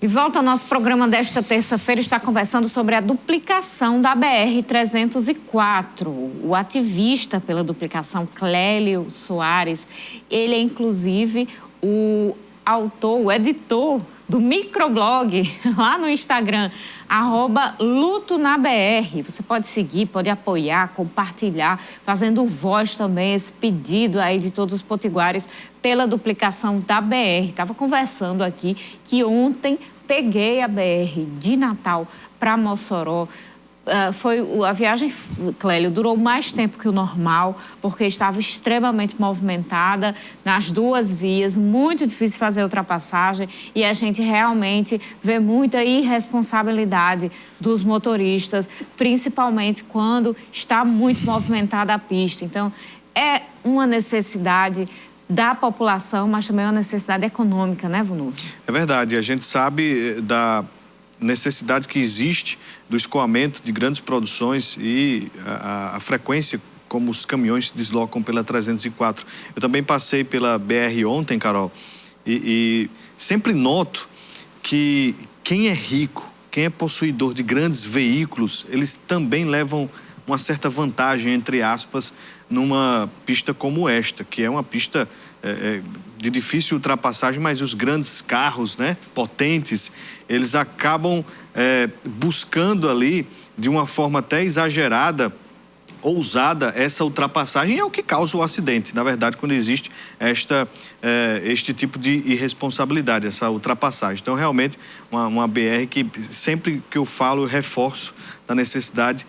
De volta ao nosso programa desta terça-feira, está conversando sobre a duplicação da BR-304. O ativista pela duplicação, Clélio Soares, ele é inclusive o autor, o editor do microblog lá no Instagram, @lutonabr. Você pode seguir, pode apoiar, compartilhar, fazendo voz também esse pedido aí de todos os potiguares pela duplicação da BR. Estava conversando aqui que ontem peguei a BR de Natal para Mossoró. A viagem, Clélio, durou mais tempo que o normal, porque estava extremamente movimentada nas duas vias, muito difícil fazer a ultrapassagem e a gente realmente vê muita irresponsabilidade dos motoristas, principalmente quando está muito movimentada a pista. Então, é uma necessidade da população, mas também uma necessidade econômica, né, Vunucci? É verdade, a gente sabe da necessidade que existe do escoamento de grandes produções e a frequência como os caminhões se deslocam pela 304. Eu também passei pela BR ontem, Carol, e sempre noto que quem é rico, quem é possuidor de grandes veículos, eles também levam uma certa vantagem, entre aspas, numa pista como esta, que é uma pista de difícil ultrapassagem, mas os grandes carros, né, potentes, eles acabam buscando ali, de uma forma até exagerada, ousada, essa ultrapassagem, é o que causa o acidente, na verdade, quando existe este tipo de irresponsabilidade, essa ultrapassagem. Então, realmente, uma BR que sempre que eu falo, eu reforço da necessidade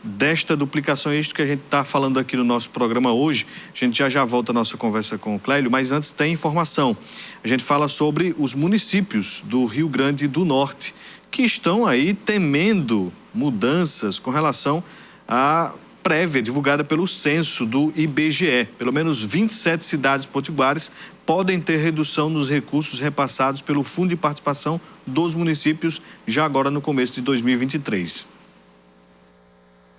desta duplicação. É isto que a gente está falando aqui no nosso programa hoje. A gente já volta a nossa conversa com o Clélio, mas antes tem informação. A gente fala sobre os municípios do Rio Grande do Norte, que estão aí temendo mudanças com relação à prévia divulgada pelo censo do IBGE. Pelo menos 27 cidades potiguares podem ter redução nos recursos repassados pelo Fundo de Participação dos Municípios, já agora no começo de 2023.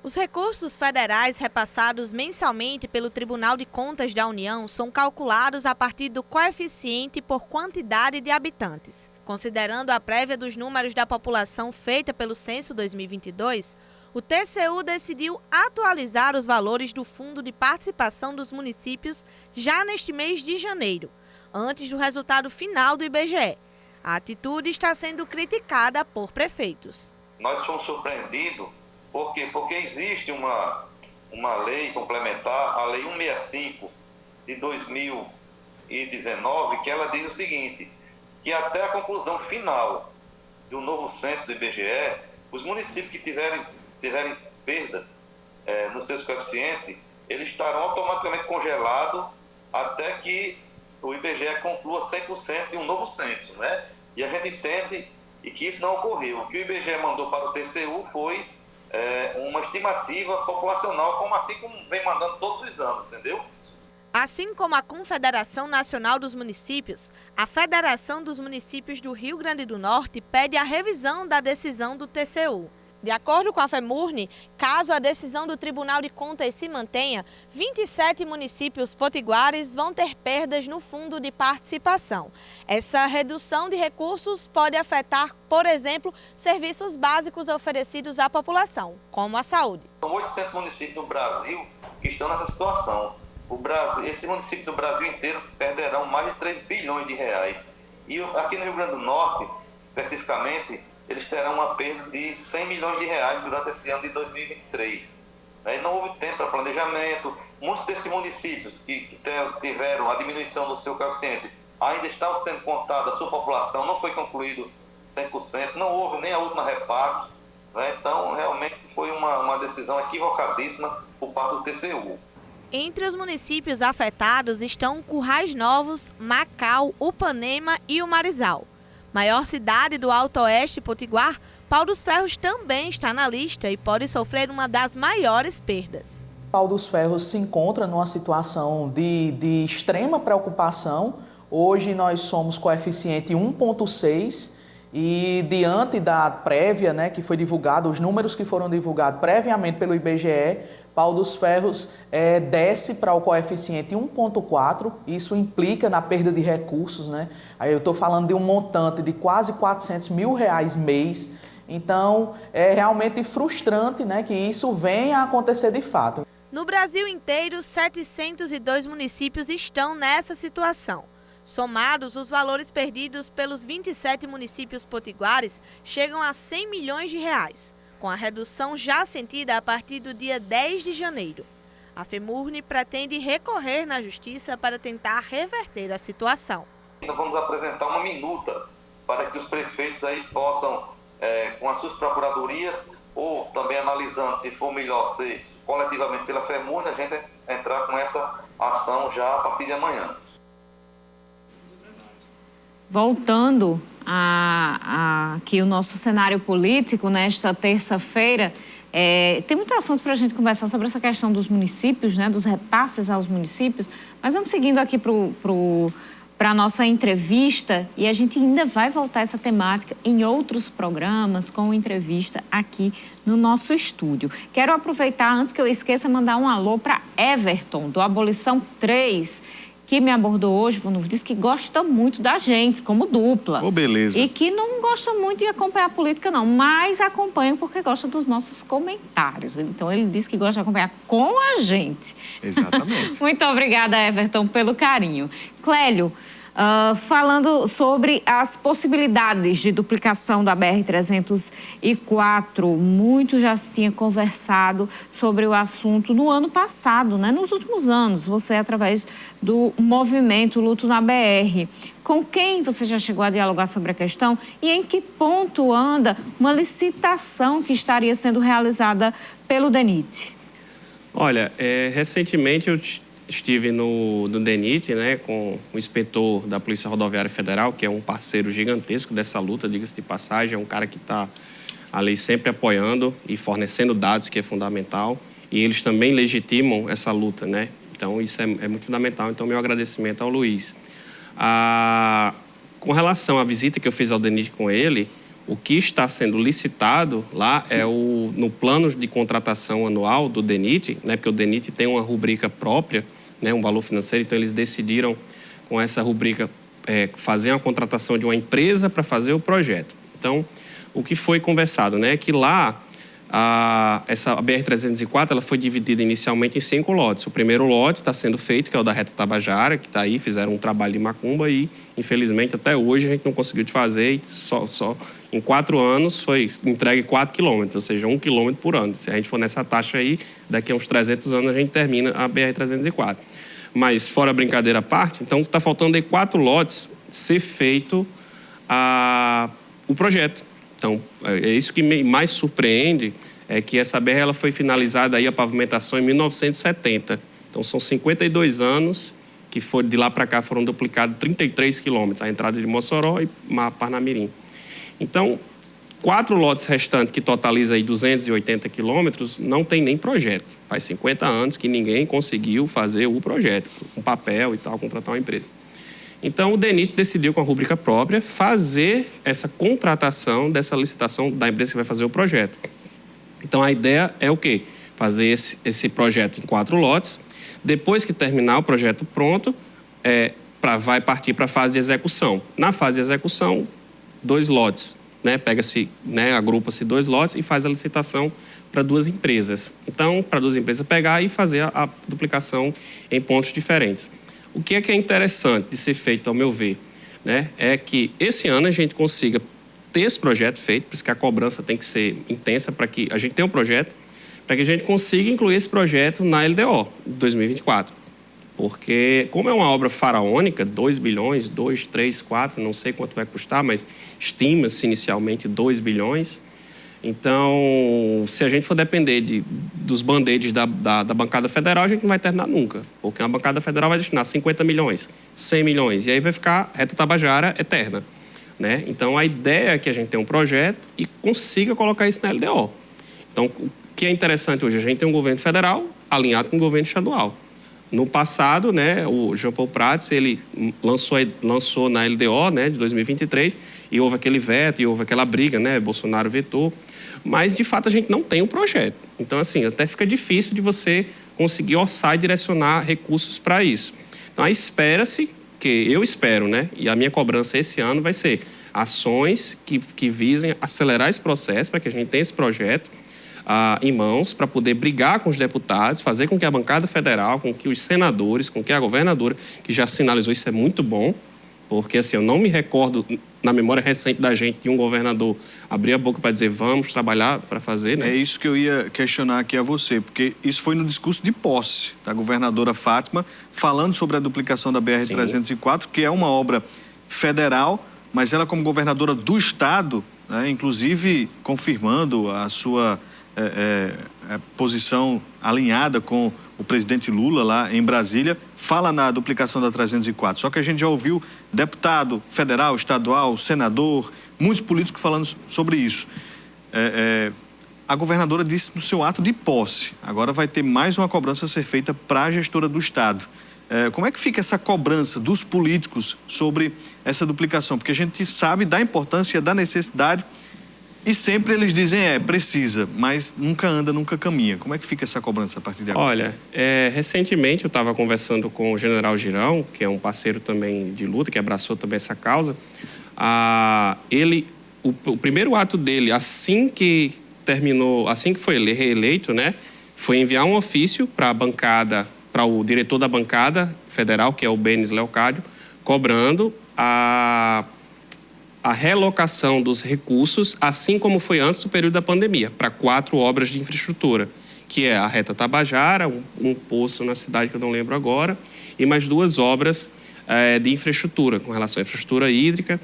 Os recursos federais repassados mensalmente pelo Tribunal de Contas da União são calculados a partir do coeficiente por quantidade de habitantes. Considerando a prévia dos números da população feita pelo Censo 2022, o TCU decidiu atualizar os valores do Fundo de Participação dos Municípios já neste mês de janeiro, antes do resultado final do IBGE. A atitude está sendo criticada por prefeitos. Nós fomos surpreendidos. Por quê? Porque existe uma lei complementar, a Lei 165 de 2019, que ela diz o seguinte, que até a conclusão final do novo censo do IBGE, os municípios que tiverem perdas nos seus coeficientes, eles estarão automaticamente congelados até que o IBGE conclua 100% de um novo censo, né? E a gente entende que isso não ocorreu. O que o IBGE mandou para o TCU foi uma estimativa populacional, como vem mandando todos os anos, entendeu? Assim como a Confederação Nacional dos Municípios, a Federação dos Municípios do Rio Grande do Norte pede a revisão da decisão do TCU. De acordo com a FEMURNE, caso a decisão do Tribunal de Contas se mantenha, 27 municípios potiguares vão ter perdas no Fundo de Participação. Essa redução de recursos pode afetar, por exemplo, serviços básicos oferecidos à população, como a saúde. São 800 municípios no Brasil que estão nessa situação. Esses municípios do Brasil inteiro perderão mais de 3 bilhões de reais. E aqui no Rio Grande do Norte, especificamente, eles terão uma perda de 100 milhões de reais durante esse ano de 2023. Não houve tempo para planejamento. Muitos desses municípios que tiveram a diminuição do seu coeficiente ainda estão sendo contados, a sua população não foi concluído 100%, não houve nem a última repasse. Então, realmente foi uma decisão equivocadíssima por parte do TCU. Entre os municípios afetados estão Currais Novos, Macau, Upanema e o Marizal. Maior cidade do Alto Oeste Potiguar, Pau dos Ferros também está na lista e pode sofrer uma das maiores perdas. Pau dos Ferros se encontra numa situação de extrema preocupação. Hoje nós somos coeficiente 1,6 E diante da prévia, né, que foi divulgada, os números que foram divulgados previamente pelo IBGE, Pau dos Ferros desce para o coeficiente 1,4, isso implica na perda de recursos, né? Aí eu estou falando de um montante de quase R$400 mil mês, então é realmente frustrante, né, que isso venha a acontecer de fato. No Brasil inteiro, 702 municípios estão nessa situação. Somados, os valores perdidos pelos 27 municípios potiguares chegam a R$100 milhões, com a redução já sentida a partir do dia 10 de janeiro. A FEMURNE pretende recorrer na Justiça para tentar reverter a situação. Então vamos apresentar uma minuta para que os prefeitos aí possam, com as suas procuradorias, ou também analisando se for melhor ser coletivamente pela FEMURNE, a gente entrar com essa ação já a partir de amanhã. Voltando aqui o nosso cenário político, nesta terça-feira, tem muito assunto para a gente conversar sobre essa questão dos municípios, né, dos repasses aos municípios, mas vamos seguindo aqui para a nossa entrevista e a gente ainda vai voltar a essa temática em outros programas com entrevista aqui no nosso estúdio. Quero aproveitar, antes que eu esqueça, mandar um alô para Everton, do Abolição 3, que me abordou hoje, disse que gosta muito da gente, como dupla. Oh, beleza. E que não gosta muito de acompanhar a política, não, mas acompanha porque gosta dos nossos comentários. Então, ele disse que gosta de acompanhar com a gente. Exatamente. Muito obrigada, Everton, pelo carinho. Clélio, falando sobre as possibilidades de duplicação da BR-304, muito já se tinha conversado sobre o assunto no ano passado, né? Nos últimos anos, você através do movimento Luto na BR. Com quem você já chegou a dialogar sobre a questão e em que ponto anda uma licitação que estaria sendo realizada pelo DENIT? Olha, recentemente eu estive no DENIT, né, com o inspetor da Polícia Rodoviária Federal, que é um parceiro gigantesco dessa luta, diga-se de passagem, é um cara que está ali sempre apoiando e fornecendo dados, que é fundamental, e eles também legitimam essa luta, né? Então, isso é muito fundamental. Então, meu agradecimento ao Luiz. Com relação à visita que eu fiz ao DENIT com ele, o que está sendo licitado lá é no plano de contratação anual do DENIT, né, porque o DENIT tem uma rubrica própria, né, um valor financeiro, então eles decidiram, com essa rubrica, fazer uma contratação de uma empresa para fazer o projeto. Então, o que foi conversado, né, é que lá, essa BR-304 ela foi dividida inicialmente em 5 lotes. O primeiro lote está sendo feito, que é o da Reta Tabajara, que está aí, fizeram um trabalho de macumba e, infelizmente, até hoje a gente não conseguiu de fazer e só em 4 anos foi entregue 4 quilômetros, ou seja, 1 quilômetro por ano. Se a gente for nessa taxa aí, daqui a uns 300 anos a gente termina a BR-304. Mas, fora a brincadeira à parte, então está faltando aí 4 lotes ser feito o projeto. Então, é isso que me mais surpreende, é que essa BR ela foi finalizada aí a pavimentação em 1970. Então, são 52 anos que de lá para cá foram duplicados 33 quilômetros, a entrada de Mossoró e Parnamirim. Então, 4 lotes restantes, que totaliza aí 280 quilômetros, não tem nem projeto. Faz 50 anos que ninguém conseguiu fazer o projeto, com papel e tal, contratar uma empresa. Então, o DENIT decidiu, com a rubrica própria, fazer essa contratação dessa licitação da empresa que vai fazer o projeto. Então, a ideia é o quê? Fazer esse projeto em 4 lotes. Depois que terminar o projeto pronto, vai partir para a fase de execução. Na fase de execução, 2 lotes. Né? Pega-se, né, agrupa-se 2 lotes e faz a licitação para 2 empresas. Então, para 2 empresas pegar e fazer a duplicação em pontos diferentes. O que é interessante de ser feito, ao meu ver, né, é que esse ano a gente consiga ter esse projeto feito, por isso que a cobrança tem que ser intensa para que a gente tenha um projeto, para que a gente consiga incluir esse projeto na LDO de 2024. Porque, como é uma obra faraônica, 2 bilhões, 2, 3, 4, não sei quanto vai custar, mas estima-se inicialmente 2 bilhões. Então, se a gente for depender dos band-aids da bancada federal, a gente não vai terminar nunca. Porque a bancada federal vai destinar 50 milhões, 100 milhões, e aí vai ficar Reta Tabajara eterna. Né? Então, a ideia é que a gente tenha um projeto e consiga colocar isso na LDO. Então, o que é interessante hoje? A gente tem um governo federal alinhado com o governo estadual. No passado, né, o Jean Paul Prats, ele lançou na LDO, né, de 2023, e houve aquele veto, e houve aquela briga, né, Bolsonaro vetou, mas, de fato, a gente não tem um projeto. Então, assim, até fica difícil de você conseguir orçar e direcionar recursos para isso. Então, espera-se, eu espero, né, e a minha cobrança esse ano vai ser ações que visem acelerar esse processo, para que a gente tenha esse projeto em mãos, para poder brigar com os deputados, fazer com que a bancada federal, com que os senadores, com que a governadora, que já sinalizou isso, é muito bom, porque assim, eu não me recordo, na memória recente da gente, de um governador abrir a boca para dizer vamos trabalhar para fazer, né? É isso que eu ia questionar aqui a você, porque isso foi no discurso de posse da governadora Fátima, falando sobre a duplicação da BR-304, que é uma obra federal, mas ela, como governadora do estado, né, inclusive confirmando a sua posição alinhada com o presidente Lula lá em Brasília, fala na duplicação da 304. Só que a gente já ouviu deputado federal, estadual, senador, muitos políticos falando sobre isso. A governadora disse no seu ato de posse, agora vai ter mais uma cobrança a ser feita para a gestora do estado. Como é que fica essa cobrança dos políticos sobre essa duplicação? Porque a gente sabe da importância, da necessidade, e sempre eles dizem, precisa, mas nunca anda, nunca caminha. Como é que fica essa cobrança a partir de agora? Olha, recentemente eu estava conversando com o general Girão, que é um parceiro também de luta, que abraçou também essa causa. O primeiro ato dele, assim que foi reeleito, né, foi enviar um ofício para a bancada, para o diretor da bancada federal, que é o Benes Leocádio, cobrando a relocação dos recursos, assim como foi antes do período da pandemia, para 4 obras de infraestrutura, que é a Reta Tabajara, um poço na cidade que eu não lembro agora, e mais 2 obras de infraestrutura, com relação à infraestrutura hídrica,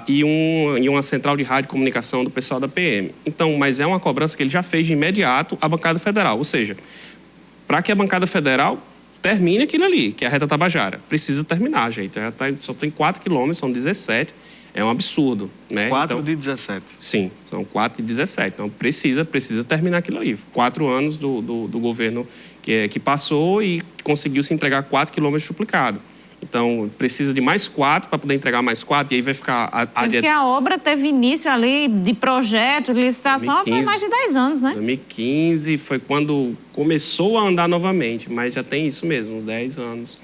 e uma central de rádio e comunicação do pessoal da PM. Então, mas é uma cobrança que ele já fez de imediato à bancada federal, ou seja, para que a bancada federal termine aquilo ali, que é a Reta Tabajara. Precisa terminar, gente. Só tem 4 quilômetros, são 17. É um absurdo, né? 4 de 17. Sim, são 4 de 17. Então, precisa terminar aquilo ali. 4 anos do governo que passou e conseguiu se entregar 4 quilômetros duplicados. Então, precisa de mais 4 para poder entregar mais 4 e aí vai ficar... Porque a obra teve início ali de projeto, de licitação, 2015, foi mais de 10 anos, né? 2015 foi quando começou a andar novamente, mas já tem isso mesmo, uns 10 anos.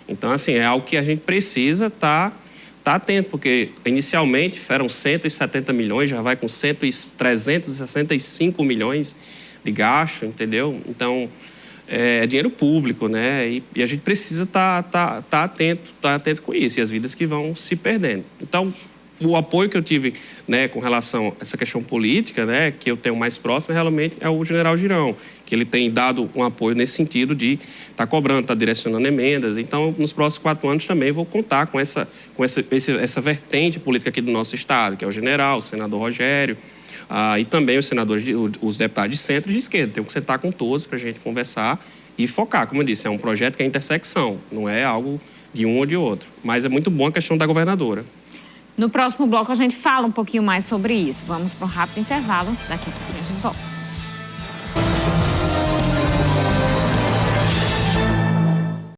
Então, assim, é algo que a gente precisa estar atento, porque inicialmente eram 170 milhões, já vai com 365 milhões de gasto, entendeu? Então, é dinheiro público, né? E a gente precisa estar atento com isso, e as vidas que vão se perdendo. Então, o apoio que eu tive, né, com relação a essa questão política, né, que eu tenho mais próximo, realmente é o general Girão, que ele tem dado um apoio nesse sentido de estar cobrando, estar direcionando emendas. Então, nos próximos 4 anos também vou contar com essa vertente política aqui do nosso estado, que é o general, o senador Rogério, e também os senadores, os deputados de centro e de esquerda. Tenho que sentar com todos para a gente conversar e focar. Como eu disse, é um projeto que é intersecção, não é algo de um ou de outro. Mas é muito bom a questão da governadora. No próximo bloco a gente fala um pouquinho mais sobre isso. Vamos para um rápido intervalo, daqui a pouco a gente volta.